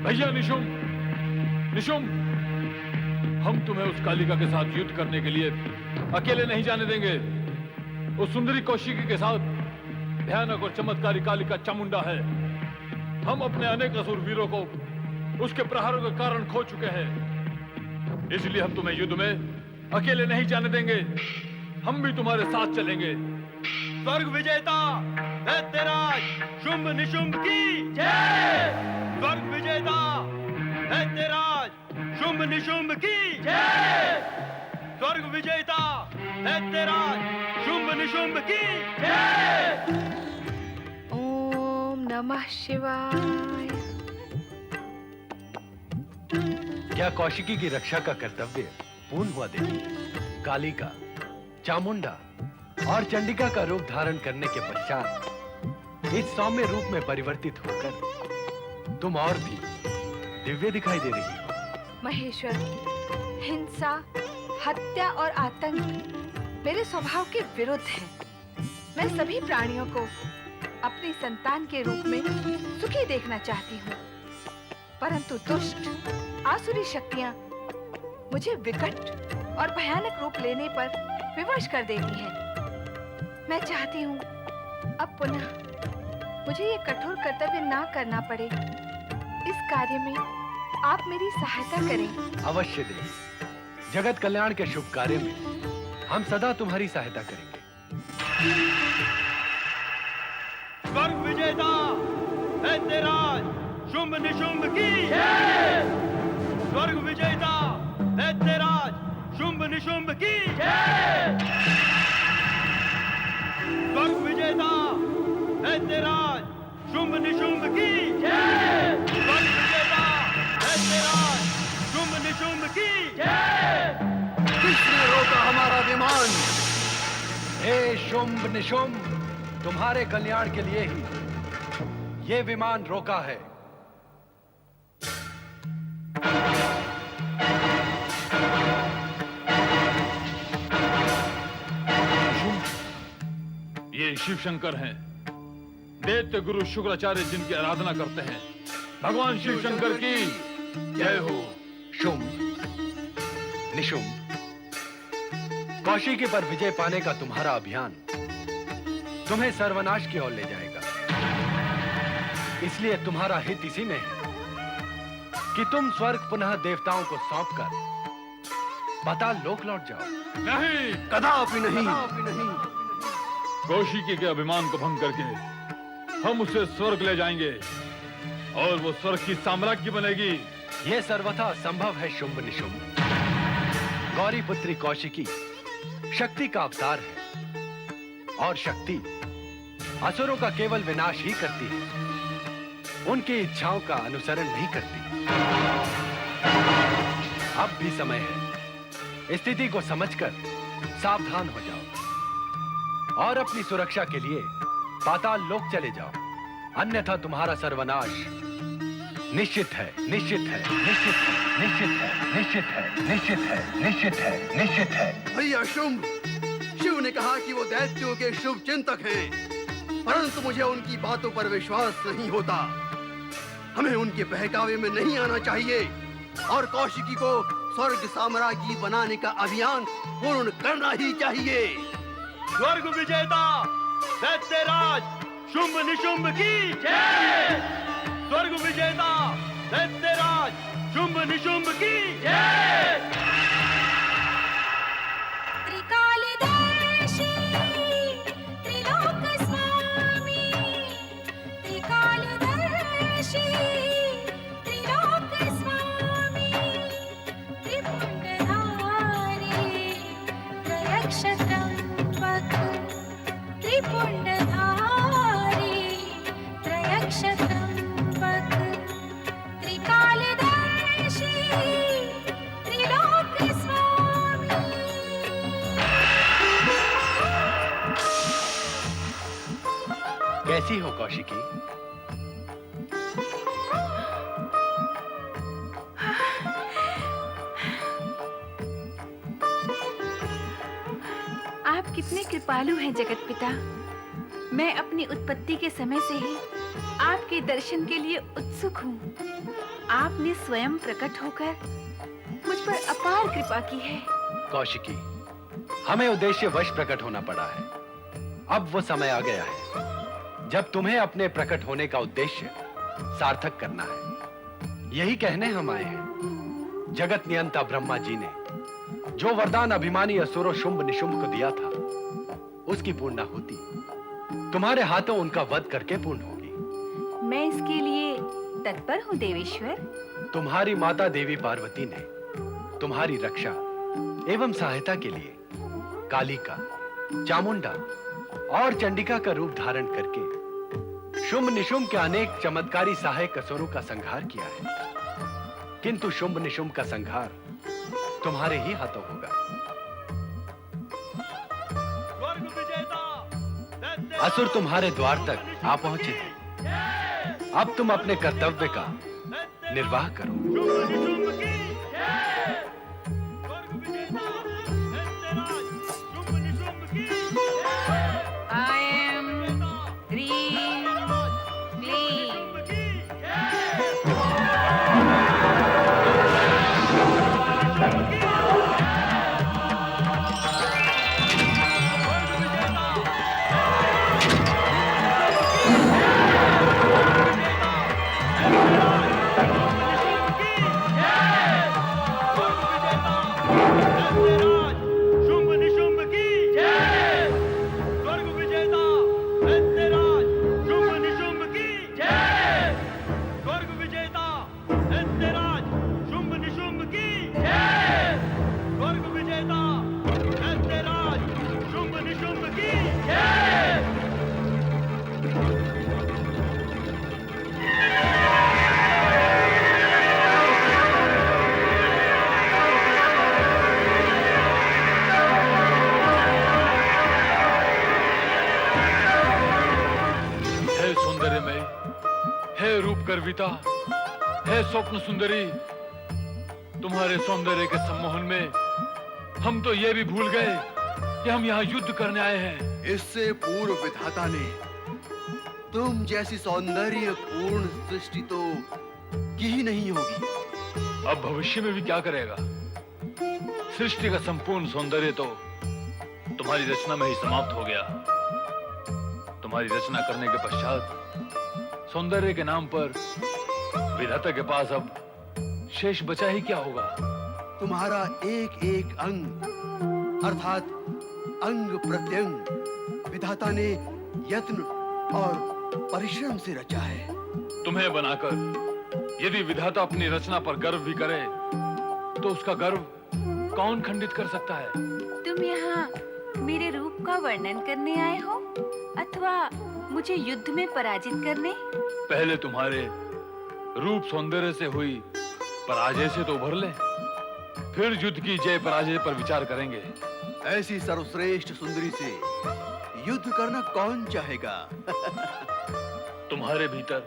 भैया निशुम, निशुम, हम तुम्हें उस कालिका के साथ युद्ध करने के लिए अकेले नहीं जाने देंगे। उस सुंदरी कौशिकी के साथ भयानक और चमत्कारी कालिका चामुंडा है। हम अपने अनेक असुर वीरों को उसके प्रहारों के कारण खो चुके हैं, इसलिए हम तुम्हें युद्ध में अकेले नहीं जाने देंगे। हम भी तुम्हारे साथ चलेंगे। स्वर्ग विजेता दैत्यराज शुंभ निशुंभ की जय। स्वर्ग विजेता दैत्यराज शुंभ निशुंभ की जय। स्वर्ग विजेता दैत्यराज शुंभ निशुंभ की जय। ओम नमः शिवाय। क्या कौशिकी की रक्षा का कर्तव्य पूर्ण हुआ देवी? कालिका, चामुंडा और चंडिका का रूप धारण करने के पश्चात इस सौम्य रूप में परिवर्तित होकर तुम और भी दिव्य दिखाई दे रही हो। महेश्वर, हिंसा, हत्या और आतंक मेरे स्वभाव के विरुद्ध है। मैं सभी प्राणियों को अपनी संतान के रूप में सुखी देखना चाहती हूँ, परंतु दुष्ट आसुरी शक्तियाँ मुझे विकट और भयानक रूप लेने पर विवश कर देती हैं। मैं चाहती हूँ अब पुनः मुझे ये कठोर कर्तव्य ना करना पड़े। इस कार्य में आप मेरी सहायता करें। अवश्य देवी, जगत कल्याण के शुभ कार्य में हम सदा तुम्हारी सहायता करेंगे। स्वर्ग विजेता दैत्यराज शुंभ निशुंभ की जय। स्वर्ग विजेता दैत्यराज शुंभ निशुंभ की जय। स्वर्ग विजेता दैत्यराज शुंभ निशुंभ की जय। स्वर्ग विजेता दैत्यराज शुंभ निशुंभ की जय। किसने रोका हमारा विमान? हे शुंभ निशुंभ, तुम्हारे कल्याण के लिए ही ये विमान रोका है। ये शिव शंकर हैं, दैत्य गुरु शुक्राचार्य जिनकी आराधना करते हैं। भगवान शिव शंकर की जय हो। शुंभ, निशुंभ, कौशिकी पर विजय पाने का तुम्हारा अभियान तुम्हें सर्वनाश की ओर ले जाएगा, इसलिए तुम्हारा हित इसी में है कि तुम स्वर्ग पुनः देवताओं को सौंपकर पाताल लोक लौट जाओ। नहीं, कदापि नहीं। कौशिकी के अभिमान को भंग करके हम उसे स्वर्ग ले जाएंगे और वो स्वर्ग की साम्राज्य बनेगी। यह सर्वथा असंभव है शुंभ निशुंभ। गौरी पुत्री कौशिकी शक्ति का अवतार है और शक्ति असुरों का केवल विनाश ही करती है, उनकी इच्छाओं का अनुसरण नहीं करती। अब भी समय है, स्थिति को समझकर सावधान हो जाओ और अपनी सुरक्षा के लिए पाताल लोक चले जाओ, अन्यथा तुम्हारा सर्वनाश निश्चित है, निश्चित है, निश्चित है, निश्चित है, निश्चित है, निश्चित है, निश्चित है, निश्चित है। भैया शुंभ, शिव ने कहा कि वो दैत्यों के शुभ चिंतक हैं, परंतु मुझे उनकी बातों पर विश्वास नहीं होता। हमें उनके बहकावे में नहीं आना चाहिए और कौशिकी को स्वर्ग साम्राज्य बनाने का अभियान पूर्ण करना ही चाहिए। स्वर्ग विजेता दैत्यराज शुंभ निशुंभ की जय। स्वर्ग विजेता दैत्यराज शुंभ निशुंभ की जय। त्रिकालदर्शी त्रिलोक स्वामी, त्रिकालदर्शी त्रिलोक स्वामी, त्रिपुंडधारी त्रयक्षत्रंबक, त्रिपुंडधारी त्रयक्षत्रंबक, त्रिकालदर्शी त्रिलोक स्वामी। कैसी हो कौशिकी? आप कितने कृपालु हैं जगत पिता। मैं अपनी उत्पत्ति के समय से ही आपके दर्शन के लिए उत्सुक हूँ। आपने स्वयं प्रकट होकर मुझ पर अपार कृपा की है। कौशिकी, हमें उद्देश्य वश प्रकट होना पड़ा है। अब वो समय आ गया है जब तुम्हें अपने प्रकट होने का उद्देश्य सार्थक करना है। यही कहने हम आए हैं। जगत नियंता ब्रह्मा जी ने जो वरदान अभिमानी असुरों शुंभ निशुंभ को दिया था, उसकी पूर्णाहुति तुम्हारे हाथों उनका वध करके पूर्ण होगी। मैं इसके लिए तत्पर हूँ देवेश्वर। तुम्हारी माता देवी पार्वती ने तुम्हारी रक्षा एवं सहायता के लिए कालिका, चामुंडा और चंडिका का रूप धारण करके शुंभ निशुंभ के अनेक चमत्कारी सहायक असुरों का संहार किया है। किंतु शुंभ निशुंभ का संहार तुम्हारे ही हाथों होगा। स्वर्ग विजेता दैत्य असुर तुम्हारे द्वार तक आ पहुंचे हैं। अब तुम अपने कर्तव्य का निर्वाह करो। शुंभ निशुंभ की जय। स्वर्ग विजेता दैत्यराज शुंभ निशुंभ की जय। I am ह्रीं क्लीं। शुंभ की जय। शुंभ निशुंभ की जय। स्वर्ग विजेता दैत्यराज शुंभ निशुंभ की जय। स्वर्ग विजेता दैत्यराज शुंभ निशुंभ की जय। स्वर्ग विजेता दैत्यराज शुंभ निशुंभ की जय। हे सौंदर्यमय, हे रूप गर्विता, हे स्वप्न सुंदरी, तुम्हारे सौंदर्य के सम्मोहन में हम तो ये भी भूल गए कि हम यहाँ युद्ध करने आए हैं। इससे पूर्व विधाता ने तुम जैसी सौंदर्य पूर्ण सृष्टि तो की ही नहीं होगी। अब भविष्य में भी क्या करेगा? सृष्टि का संपूर्ण सौंदर्य तो तुम्हारी रचना में ही समाप्त हो गया। तुम्हारी रचना करने के पश्चात सौंदर्य के नाम पर विधाता के पास अब शेष बचा ही क्या होगा? तुम्हारा एक एक अंग अर्थात अंग प्रत्यंग विधाता ने यत्न और परिश्रम से रचा है। तुम्हें बनाकर यदि विधाता अपनी रचना पर गर्व भी करे तो उसका गर्व कौन खंडित कर सकता है? तुम यहाँ मेरे रूप का वर्णन करने आए हो अथवा मुझे युद्ध में पराजित करने? पहले तुम्हारे रूप सौंदर्य से हुई पराजय से तो उभर ले, फिर युद्ध की जय पराजय पर विचार करेंगे। ऐसी सर्वश्रेष्ठ सुंदरी से युद्ध करना कौन चाहेगा? तुम्हारे भीतर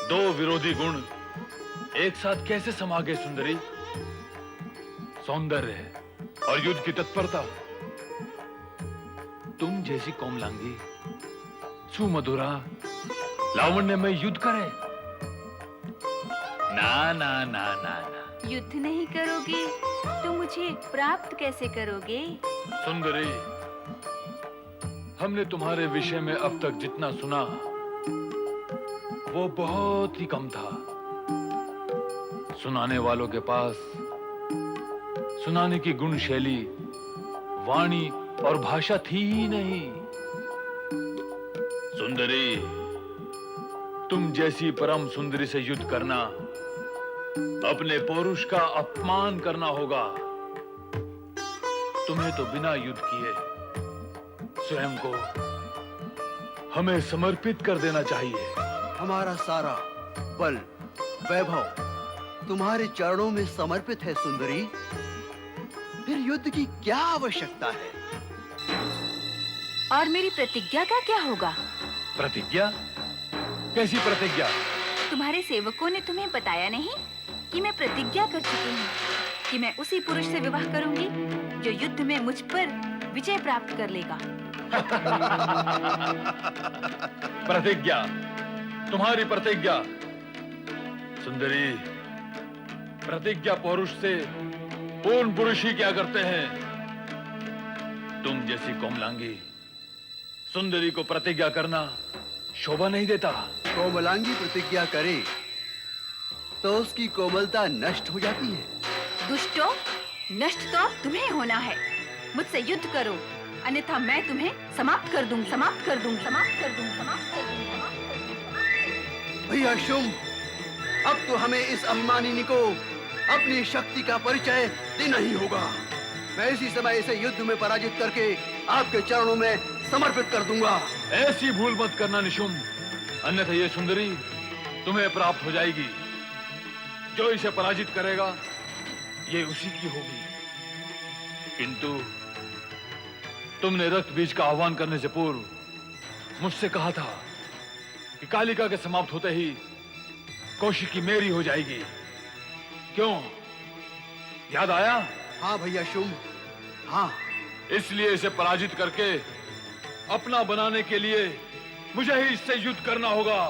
दो विरोधी गुण एक साथ कैसे समा गए सुंदरी? सौंदर्य और युद्ध की तत्परता। तुम जैसी कोमलांगी, सुमधुरा, लावण्य में युद्ध करे? ना ना ना ना ना। युद्ध नहीं करोगे तो मुझे प्राप्त कैसे करोगे? सुंदरी, हमने तुम्हारे विषय में अब तक जितना सुना वो बहुत ही कम था। सुनाने वालों के पास सुनाने की गुण शैली, वाणी और भाषा थी ही नहीं। सुंदरी, तुम जैसी परम सुंदरी से युद्ध करना अपने पौरुष का अपमान करना होगा। तुम्हें तो बिना युद्ध किए स्वयं को हमें समर्पित कर देना चाहिए। हमारा सारा बल वैभव तुम्हारे चरणों में समर्पित है सुंदरी। फिर युद्ध की क्या आवश्यकता है? और मेरी प्रतिज्ञा का क्या होगा? प्रतिज्ञा? कैसी प्रतिज्ञा? तुम्हारे सेवकों ने तुम्हें बताया नहीं कि मैं प्रतिज्ञा कर चुकी हूँ कि मैं उसी पुरुष से विवाह करूंगी जो युद्ध में मुझ पर विजय प्राप्त कर लेगा। प्रतिज्ञा? तुम्हारी प्रतिज्ञा? सुंदरी, प्रतिज्ञा पौरुष से पूर्ण पुरुष ही क्या करते हैं? तुम जैसी कोमलांगी सुंदरी को प्रतिज्ञा करना शोभा नहीं देता। कोमलांगी प्रतिज्ञा करे तो उसकी कोमलता नष्ट हो जाती है। दुष्टों, नष्ट तो अब तुम्हें होना है। मुझसे युद्ध करो, अन्यथा मैं तुम्हें समाप्त कर दूं, समाप्त कर दूं, समाप्त कर दूं, समाप्त कर दूं, समाप्त कर दूं। भैया शुंभ, अब तो हमें इस अभिमानिनी को अपनी शक्ति का परिचय देना ही होगा। मैं इसी समय इसे युद्ध में पराजित करके आपके चरणों में समर्पित कर दूंगा। ऐसी भूल मत करना निशुंभ, अन्यथा ये सुंदरी तुम्हें प्राप्त हो जाएगी। जो इसे पराजित करेगा ये उसी की होगी। किंतु तुमने रक्त बीज का आह्वान करने से पूर्व मुझसे कहा था कि कालिका के समाप्त होते ही कौशिकी मेरी हो जाएगी। क्यों, याद आया? हाँ भैया शुंभ, हाँ। इसलिए इसे पराजित करके अपना बनाने के लिए मुझे ही इससे युद्ध करना होगा।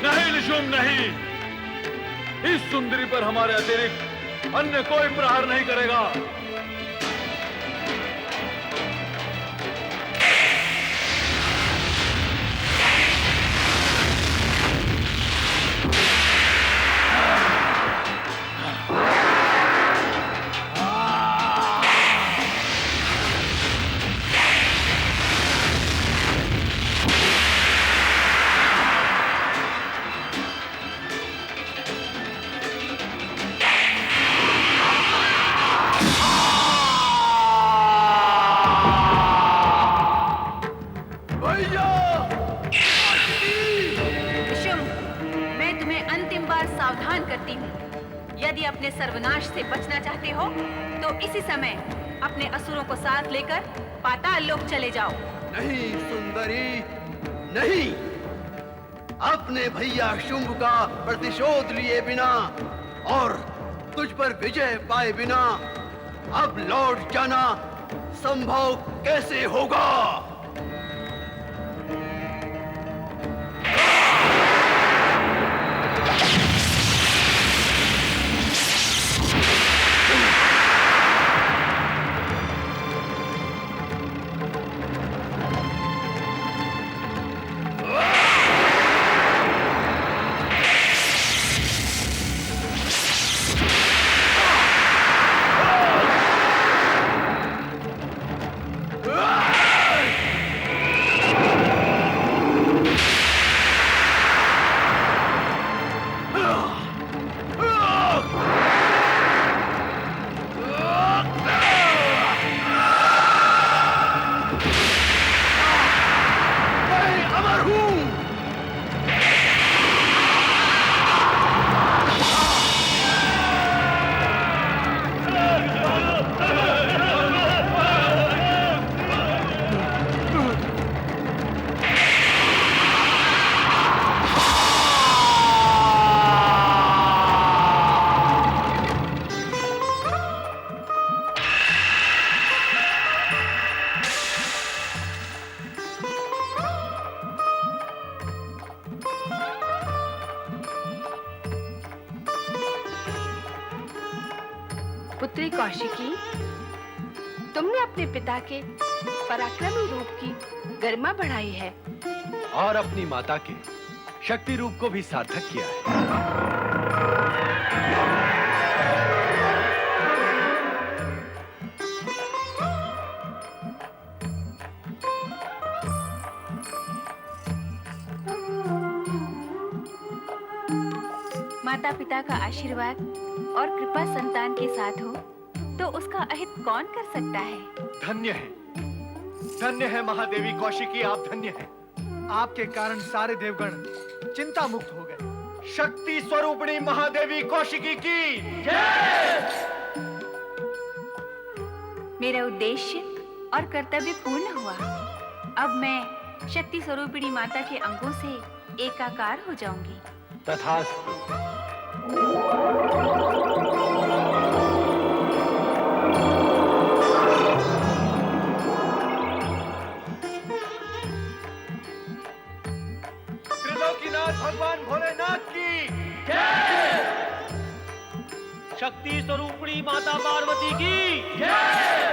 नहीं निशुंभ, नहीं। इस सुंदरी पर हमारे अतिरिक्त अन्य कोई प्रहार नहीं करेगा। सावधान करती हूँ। यदि अपने सर्वनाश से बचना चाहते हो तो इसी समय अपने असुरों को साथ लेकर पाताल लोक चले जाओ। नहीं सुंदरी, नहीं। अपने भैया शुंभ का प्रतिशोध लिए बिना और तुझ पर विजय पाए बिना अब लौट जाना संभव कैसे होगा? पुत्री कौशिकी, तुमने अपने पिता के पराक्रमी रूप की गरिमा बढ़ाई है और अपनी माता के शक्ति रूप को भी सार्थक किया है। माता पिता का आशीर्वाद और कृपा संतान के साथ हो तो उसका अहित कौन कर सकता है। धन्य है महादेवी कौशिकी, आप धन्य हैं। आपके कारण सारे देवगण चिंता मुक्त हो गए। शक्ति स्वरूपिणी महादेवी कौशिकी की जय। मेरा उद्देश्य और कर्तव्य पूर्ण हुआ। अब मैं शक्ति स्वरूपिणी माता के अंगों से एकाकार हो जाऊंगी। तथास्तु। त्रिलोकीनाथ भगवान भोलेनाथ की शक्ति स्वरूपिणी माता पार्वती की जय।